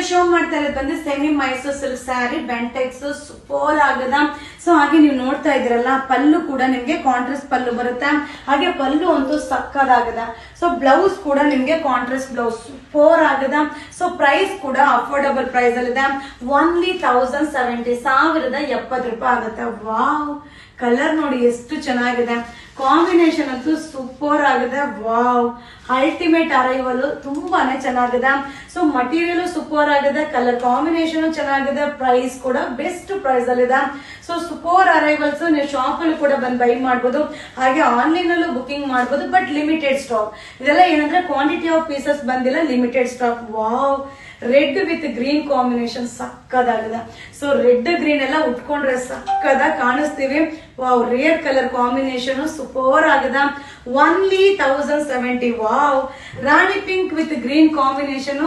Show ಮಾಡ್ತಾ ಇರೋದು ಬಂದು semi Mysore silk sari Bentex super ಆಗದ. ಸೊ ಹಾಗೆ ನೀವು ನೋಡ್ತಾ ಇದ್ರಲ್ಲ, ಪಲ್ಲು ಕೂಡ ನಿಮ್ಗೆ ಕಾಂಟ್ರಾಸ್ಟ್ ಪಲ್ಲು ಬರುತ್ತೆ. ಹಾಗೆ ಪಲ್ಲು ಅಂತೂ ಸಕ್ಕದಾಗದ. ಸೊ ಬ್ಲೌಸ್ ಕೂಡ ನಿಮ್ಗೆ ಕಾಂಟ್ರಾಸ್ಟ್ ಬ್ಲೌಸ್ ಸೂಪರ್ ಆಗದ. ಸೊ ಪ್ರೈಸ್ ಕೂಡ ಅಫೋರ್ಡಬಲ್ ಪ್ರೈಸ್ ಅಲ್ಲಿ ಇದೆ. ಓನ್ಲಿ 1070 ₹1070 ಆಗುತ್ತೆ. ವಾವ್, ಕಲರ್ ನೋಡಿ ಎಷ್ಟು ಚೆನ್ನಾಗಿದೆ. ಕಾಂಬಿನೇಷನ್ ಅಂತೂ ಸೂಪರ್ ಆಗಿದೆ. ವಾವ್, ಅಲ್ಟಿಮೇಟ್ ಅರೈವಲ್ ತುಂಬಾನೇ ಚೆನ್ನಾಗಿದೆ. ಸೊ ಮಟೀರಿಯಲ್ ಸೂಪರ್ ಆಗಿದೆ, ಕಲರ್ ಕಾಂಬಿನೇಷನ್ ಚೆನ್ನಾಗಿದೆ, ಪ್ರೈಸ್ ಕೂಡ ಬೆಸ್ಟ್ ಪ್ರೈಸ್ ಅಲ್ಲಿ ಇದೆ. ಸೊ ಸೂಪರ್ ಅರೈವಲ್ಸ್ ನೀವು ಶಾಪ್ ಅಲ್ಲಿ ಕೂಡ ಬಂದು ಬೈ ಮಾಡಬಹುದು. ಹಾಗೆ ಆನ್ಲೈನ್ ಅಲ್ಲೂ ಬುಕಿಂಗ್ ಮಾಡಬಹುದು, ಬಟ್ ಲಿಮಿಟೆಡ್ ಸ್ಟಾಕ್. ಇದೆಲ್ಲ ಏನಂದ್ರೆ ಕ್ವಾಂಟಿಟಿ ಆಫ್ ಪೀಸಸ್ ಬಂದಿಲ್ಲ, limited stock. Wow, red with green combination ಸಕ್ಕದಾಗಿದೆ. ಸೊ ರೆಡ್ ಗ್ರೀನ್ ಎಲ್ಲ ಉಟ್ಕೊಂಡ್ರೆ ಸಕ್ಕದ ಕಾಣಿಸ್ತೀವಿ. Wow, rare colour combination super ಆಗಿದೆ. Only 1070. Wow, Rani pink with green combination